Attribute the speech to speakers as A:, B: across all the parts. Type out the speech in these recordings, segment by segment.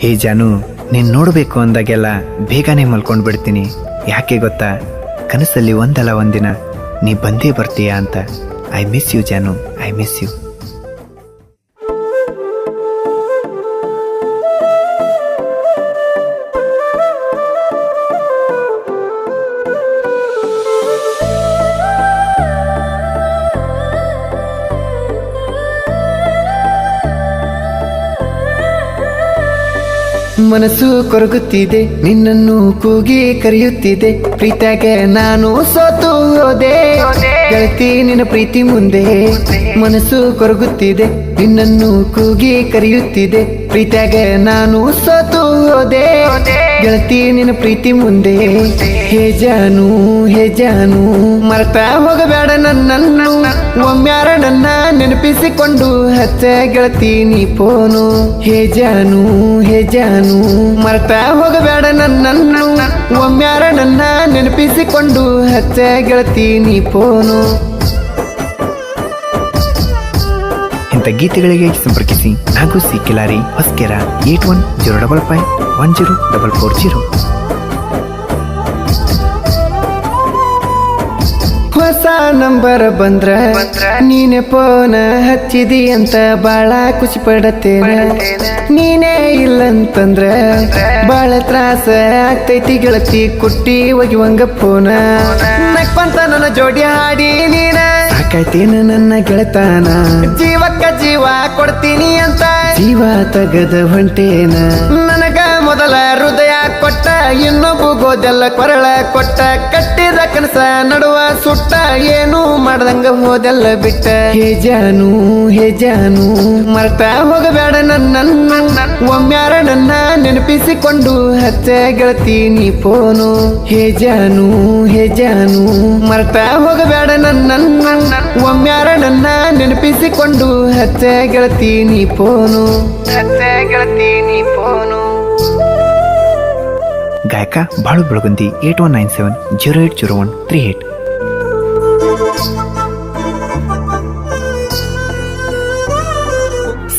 A: ಹೇ ಜಾನು, ನೀನ್ ನೋಡ್ಬೇಕು ಅಂದಾಗೆಲ್ಲ ಬೇಗನೆ ಮಲ್ಕೊಂಡು ಬಿಡ್ತೀನಿ. ಯಾಕೆ ಗೊತ್ತಾ, ಕನಸಲ್ಲಿ ಒಂದಲ್ಲ ಒಂದಿನ ನೀ ಬಂದೇ ಬರ್ತೀಯಾ ಅಂತ. I miss you Janu, I miss you. ಮನಸ್ಸು ಕೊರಗುತ್ತಿದೆ, ನಿನ್ನನ್ನು ಕೂಗಿ ಕರೆಯುತ್ತಿದೆ. ಪ್ರೀತ್ಯಾಗ ನಾನು ಸೋತು ಹೋದೆ ಗೆಳತಿ ನಿನ್ನ ಪ್ರೀತಿ ಮುಂದೆ. ಮನಸ್ಸು ಕೊರಗುತ್ತಿದೆ, ನಿನ್ನನ್ನು ಕೂಗಿ ಕರೆಯುತ್ತಿದೆ. ಪ್ರೀತ್ಯಾಗ ನಾನು ಸೋತು ಹೋದೆ ಗೆಳತಿ ನಿನ್ನ ಪ್ರೀತಿ ಮುಂದೆ. ಹೇ ಜಾನು, ಹೇ ಜಾನು, ಮರೆತಾ ಹೋಗಬೇಡ ನನ್ನನ್ನು. ಒಮ್ಮ್ಯಾರ ನನ್ನ ನೆನಪಿಸಿಕೊಂಡು ಹಚ್ಚ ಗೆಳತಿ ನೀ ಫೋನು. ಹೇ ಜಾನು, ಹೇ ಜಾನು, ಮರೆತಾ ಹೋಗಬೇಡ ನನ್ನನ್ನು. ಒಮ್ಮ್ಯಾರ ನನ್ನ ನೆನಪಿಸಿಕೊಂಡು ಹಚ್ಚ ಗೆಳತಿ ನೀ ಫೋನು. ಇಂಥ ಗೀತೆಗಳಿಗೆ ಸಂಪರ್ಕಿಸಿ ನಾಗುಸಿ ಕಿಲಾರಿ ಹೊಸ್ಕೆರ 8105510440. ಹೊಸ ನಂಬರ್ ಬಂದ್ರ ನೀನೆ ಫೋನ ಹಚ್ಚಿದಿ ಅಂತ ಬಾಳ ಖುಷಿ ಪಡತ್ತೇನ. ನೀನೇ ಇಲ್ಲಂತಂದ್ರ ಬಾಳ ತ್ರಾಸ ಆಗ್ತೈತಿ ಗೆಳತಿ, ಕುಟ್ಟಿ ಒಗಿವಂಗ ಫೋನ. ನಕ್ಕೊಂತ ನನ್ನ ಜೋಡಿ ಹಾಡಿ ನೀನ ಸಾಕಾಯ್ತೇನ ನನ್ನ ಗೆಳತಾನ. ಜೀವಕ್ಕ ಜೀವ ಕೊಡ್ತೀನಿ ಅಂತ ಜೀವ ತಗದ ಹೊಂಟೇನ. ನನಗ ಮೊದಲ ಹೃದಯ ಕೊಟ್ಟ, ಇನ್ನೊಬ್ಬ ಗೋದೆಲ್ಲ ಕೊರಳ ಕೊಟ್ಟ. ಕಟ್ಟಿದ ಕನಸ ನಡುವ ಸುಟ್ಟ, ಏನು ಮಾಡ್ದಂಗ ಹೋದೆಲ್ಲ ಬಿಟ್ಟ. ಹೇ ಜಾನು, ಹೇ ಜಾನು, ಮರೆತಾ ಹೋಗಬೇಡ ನನ್ನನ್ನು. ಒಮ್ಮ್ಯಾರ ನನ್ನ ನೆನಪಿಸಿಕೊಂಡು ಹಚ್ಚ ಗೆಳತಿ ನೀ ಫೋನು. ಹೇ ಜಾನು, ಹೇ ಜಾನು, ಮರೆತಾ ಹೋಗಬೇಡ ನನ್ನನ್ನು. ಒಮ್ಮ್ಯಾರ ನನ್ನ ನೆನಪಿಸಿಕೊಂಡು ಹಚ್ಚ ಗೆಳತಿ ನೀ ಫೋನು. ಹಚ್ಚ ಗೆಳತಿ ನೀ ಫೋನು. ಗಾಯಕ ಬಾಳು ಬೆಳಗುಂದಿ 8197080138.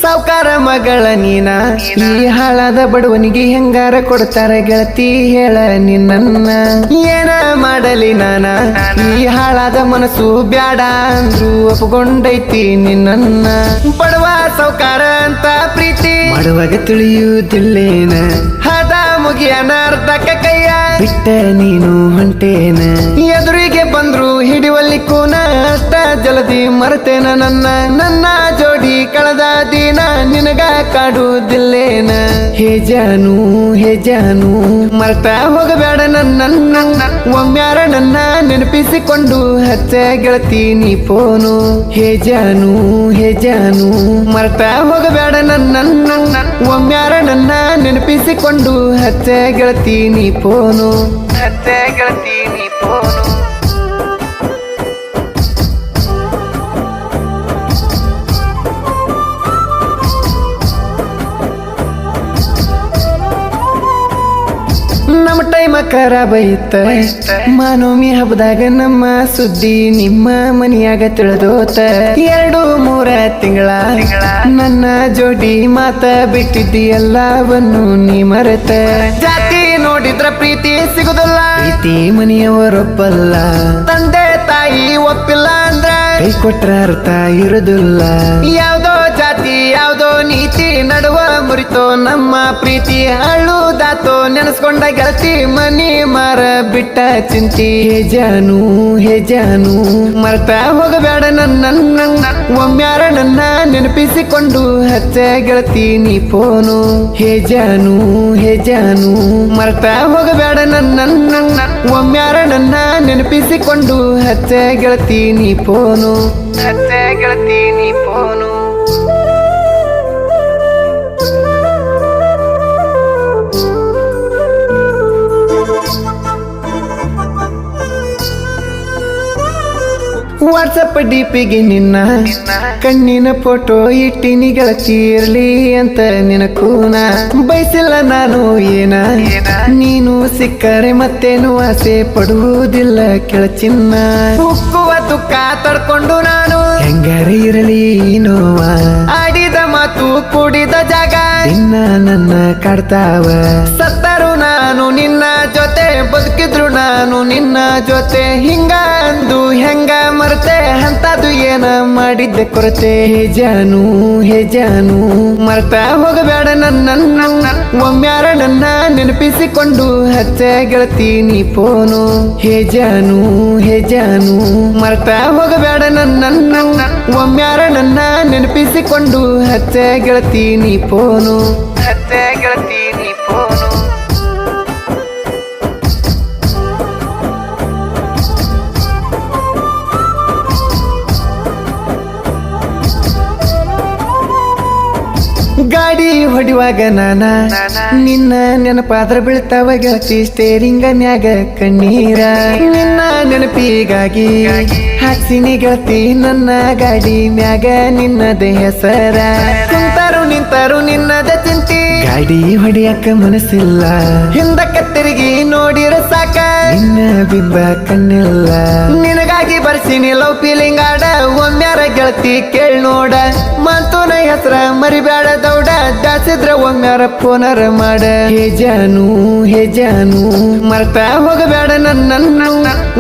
A: ಸಾವುಕಾರ ಮಗಳ ನೀನ, ಈ ಹಾಳಾದ ಬಡವನಿಗೆ ಹೆಂಗಾರ ಕೊಡ್ತಾರ ಗೆಳತಿ ಹೇಳ ನಿನ್ನ. ಏನ ಮಾಡಲಿ ನಾನ, ಈ ಹಾಳಾದ ಮನಸ್ಸು ಬ್ಯಾಡ ಅಂದ್ರು ಒಪ್ಕೊಂಡೈತಿ ನಿನ್ನ. ಬಡವ ಸಾವುಕಾರ ಅಂತ ಪ್ರೀತಿ ಮಾಡುವಾಗ ತಿಳಿಯುವುದಿಲ್ಲೇನ. ಹದ ಮುಗಿಯನ ಅರ್ಧಕ್ಕ ಕೈಯ ಬಿಟ್ಟ ನೀನು ಹೊಂಟೇನ. ಎದುರಿಗೆ ಬಂದ್ರು ಹಿಡಿವಲ್ಲಿ ಕೂನ, ಅಷ್ಟ ಜಲದಿ ಮರೆತೇನ ನನ್ನ. ನನ್ನ ಜೋಡಿ ಕಳೆದ ದಿನ ನಿನಗ ಕಾಡುವುದಿಲ್ಲೇನ. ಹೇ ಜಾನು, ಹೇ ಜಾನು, ಮರೆತಾ ಹೋಗಬೇಡ ನನ್ನನ್ನು. ಒಮ್ಮ್ಯಾರ ನನ್ನ ನೆನಪಿಸಿಕೊಂಡು ಹಚ್ಚ ಗೆಳತಿ ನೀ ಫೋನು. ಹೇ ಜಾನು, ಹೇ ಜಾನು, ಮರೆತಾ ಹೋಗಬೇಡ ನನ್ನನ್ನು. ಒಮ್ಮ್ಯಾರ ನನ್ನ ನೆನಪಿಸಿಕೊಂಡು ಹಚ್ಚ ಗೆಳತಿ ನೀ ಫೋನು. ಹಚ್ಚ ಗೆಳತಿ ನೀ ಫೋನು. ನಮ್ಮ ಟೈಮ ಖರಾಬ ಇತ್ತ, ಮಾನೋಮಿ ಹಬ್ಬದಾಗ ನಮ್ಮ ಸುದ್ದಿ ನಿಮ್ಮ ಮನಿಯಾಗ ತಿಳಿದೋತ. 2-3 ತಿಂಗಳ ನನ್ನ ಜೋಡಿ ಮಾತ ಬಿಟ್ಟಿದ್ದಿ, ಎಲ್ಲವನ್ನು ನೀ ಮರೆತ. ಜಾತಿ ನೋಡಿದ್ರ ಪ್ರೀತಿ ಸಿಗುದಿಲ್ಲ, ಪ್ರೀತಿ ಮನೆಯವರೊಪ್ಪಲ್ಲ. ತಂದೆ ತಾಯಿ ಒಪ್ಪಿಲ್ಲ ಅಂದ್ರ ಕೈ ಕೊಟ್ರ ಅರ್ಥ ಇರುದಿಲ್ಲ. ಯಾವ್ದೋ ಜಾತಿ ಯಾವ್ದೋ ನೀತಿ ನಡುವ ಮುರಿತೋ ನಮ್ಮ ಪ್ರೀತಿ. ಅಳುದಾತೋ ನೆನೆಸ್ಕೊಂಡ ಗೆಳತಿ, ಮನಿ ಮಾರ ಬಿಟ್ಟ ಚಿಂತಿ. ಹೇ ಜಾನು, ಹೇ ಜಾನು, ಮರೆತಾ ಹೋಗಬೇಡ ನನ್ನನ್ನು. ಒಮ್ಮ್ಯಾರ ನನ್ನ ನೆನಪಿಸಿಕೊಂಡು ಹಚ್ಚ ಗೆಳತಿ ನೀ ಫೋನು. ಹೇ ಜಾನು, ಹೇ ಜಾನು, ಮರೆತಾ ಹೋಗಬೇಡ ನನ್ನನ್ನು. ಒಮ್ಮ್ಯಾರ ನನ್ನ ನೆನಪಿಸಿಕೊಂಡು ಹಚ್ಚ ಗೆಳತಿ ನೀ ಫೋನು. ಹಚ್ಚ ಗೆಳತಿ ನೀ ಫೋನು. ವಾಟ್ಸಪ್ ಡಿಪಿಗೆ ನಿನ್ನ ಕಣ್ಣಿನ ಫೋಟೋ ಇಟ್ಟಿನಿ ಗೆಳತಿ, ಇರ್ಲಿ ಅಂತ ನಿನ ಕೂನ. ಬಯಸಿಲ್ಲ ನಾನು ಏನ, ನೀನು ಸಿಕ್ಕರೆ ಮತ್ತೇನು ಆಸೆ ಪಡುವುದಿಲ್ಲ ಕೆಳಚಿನ್ನ. ಉಕ್ಕುವ ದುಃಖ ತಡ್ಕೊಂಡು ನಾನು ಹೆಂಗಾರ ಇರಲಿ ನೋವ. ಆಡಿದ ಮಾತು ಕೂಡಿದ ಜಾಗ ನಿನ್ನ ನನ್ನ ಕಾಡ್ತಾವ ಸತ್ತರು ನಾನು ನಿನ್ನ ಜೊತೆ ಬದುಕಿದ್ರು ನಾನು ನಿನ್ನ ಜೊತೆ ಹಿಂಗ ಅಂದು ಹೆಂಗ ಮರ್ತೆ ಅಂತದು ಏನ ಮಾಡಿದ್ದೆ ಕೊರತೆ ಹೇ ಜಾನು ಮರ್ತ ಹೋಗಬೇಡ ನನ್ನ ಒಮ್ಮ್ಯಾರ ನನ್ನ ನೆನಪಿಸಿಕೊಂಡು ಹಚ್ಚ ಗೆಳತೀನಿ ಫೋನು ಹೇ ಜಾನು ಮರ್ತ ಹೋಗಬೇಡ ನನ್ನ ಒಮ್ಮ್ಯಾರ ನನ್ನ ನೆನಪಿಸಿಕೊಂಡು ಹಚ್ಚ ಗೆಳತೀನಿ ಫೋನು ಹಚ್ಚ ಗೆಳತೀನಿ ಫೋನು ಗಾಡಿ ಹೊಡಿವಾಗ ನಾನ ನಿನ್ನ ನೆನಪಾದ್ರ ಬೀಳ್ತಾವ ಗೆಳತಿ ಸ್ಟೇರಿಂಗ ಮ್ಯಾಗ ಕಣ್ಣೀರ ನಿನ್ನ ನೆನಪಿಗಾಗಿ ಹಾಕ್ಸಿನಿ ಗೆಳತಿ ನನ್ನ ಗಾಡಿ ಮ್ಯಾಗ ನಿನ್ನದ ಹೆಸರ ಕುಂತಾರು ನಿಂತಾರು ನಿನ್ನದ ಚಿಂತಿ ಗಾಡಿ ಹೊಡಿಯಕ್ಕ ಮನಸ್ಸಿಲ್ಲ ಹಿಂದಕ್ಕೆ ತಿರುಗಿ ನೋಡಿರ ಸಾಕ ನಿನ್ನ ಬಿಂಬ ಕಣ್ಣಿಲ್ಲ ನಿನಗಾಗಿ ಬರ್ಸಿನಿ ಲವ್ ಫೀಲಿಂಗ್ ಆಡ ಒಮ್ಮ್ಯಾರ ಗೆಳತಿ ಕೇಳ್ ನೋಡ ಮಂತೂನ ಹೆಸರ ಮರಿಬೇಡ ದೌಡ ಜಾಸಿದ್ರ ಒಮ್ಮ್ಯಾರ ಫೋನರ ಮಾಡ ಹೇ ಜಾನು ಮರ್ತ ಹೋಗಬೇಡ ನನ್ನ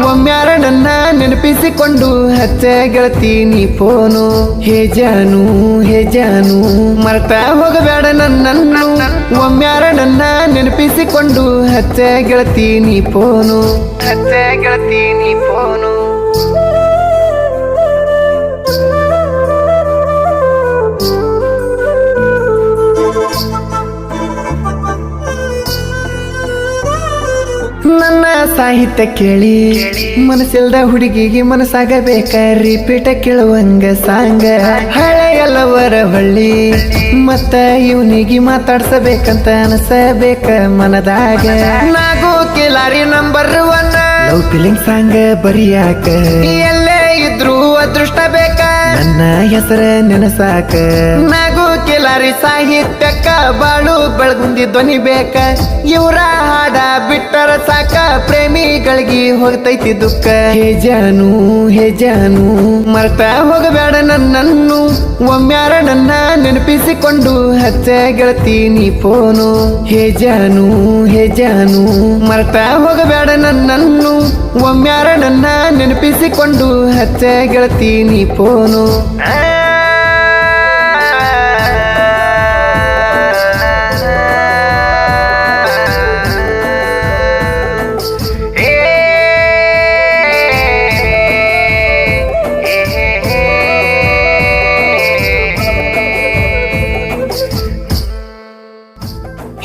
A: ಒಮ್ಮ್ಯಾರ ನನ್ನ ನೆನಪಿಸಿಕೊಂಡು ಹಚ್ಚ ಗೆಳತೀನಿ ಫೋನು ಹೇ ಜಾನು ಮರ್ತ ಹೋಗಬೇಡ ನನ್ನ ಒಮ್ಮ್ಯಾರ ನನ್ನ ನೆನಪಿಸಿಕೊಂಡು ಹಚ್ಚ ಗೆಳತೀನಿ ಫೋನು ಹಚ್ಚ ಗೆಳತೀನಿ ಫೋನು ನನ್ನ ಸಾಹಿತ್ಯ ಕೇಳಿ ಮನಸ್ಸಿಲ್ದ ಹುಡುಗಿಗೆ ಮನಸ್ಸಾಗಬೇಕ ರಿಪೀಟ ಕೇಳುವಂಗ ಸಾಂಗ ಹಳೆಯಲ್ಲವರ ಹೊಳ್ಳಿ ಮತ್ತ ಇವನಿಗೆ ಮಾತಾಡ್ಸಬೇಕಂತ ಅನಸಬೇಕ ಮನದಾಗ ನಾಗು ಕಿಲಾರಿ ನಂಬರ್ 1 ಲವ್ ಫೀಲಿಂಗ್ ಸಾಂಗ ಬರಿಯಾಕ ಎಲ್ಲೇ ಇದ್ರು ಅದೃಷ್ಟ ಬೇಕ ನನ್ನ ಹೆಸರ ನೆನಸಾಕ ನಾಗು ಕಿಲಾರಿ ಸಾಹಿತ್ಯಕ್ಕ ಬಾಳು ಬೆಳಗುಂದಿ ಧ್ವನಿ ಬೇಕ ಇವರ ಹಾಡ ಬಿಟ್ಟರ ಸಾಕ ಪ್ರೇಮಿಗಳಿಗೆ ಹೋಗ್ತೈತಿ ದುಃಖ ಹೇ ಜಾನು ಮರ್ತ ಹೋಗಬೇಡ ನನ್ನನ್ನು ಒಮ್ಮ್ಯಾರ ನನ್ನ ನೆನಪಿಸಿಕೊಂಡು ಹಚ್ಚ ಗೆಳತೀನಿ ಫೋನು ಹೇ ಜಾನು ಮರ್ತ ಹೋಗಬೇಡ ನನ್ನನ್ನು ಒಮ್ಮ್ಯಾರ ನನ್ನ ನೆನಪಿಸಿಕೊಂಡು ಹಚ್ಚ ಗೆಳತೀನಿ ಫೋನು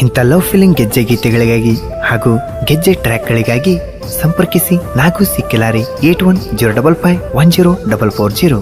A: ಇಂಥ ಲವ್ ಫೀಲಿಂಗ್ ಗೆಜ್ಜೆ ಗೀತೆಗಳಿಗಾಗಿ ಹಾಗೂ ಗೆಜ್ಜೆ ಟ್ರ್ಯಾಕ್ಗಳಿಗಾಗಿ ಸಂಪರ್ಕಿಸಿ ನಾಗು ಸಿ ಕಿಲಾರಿ 8105510440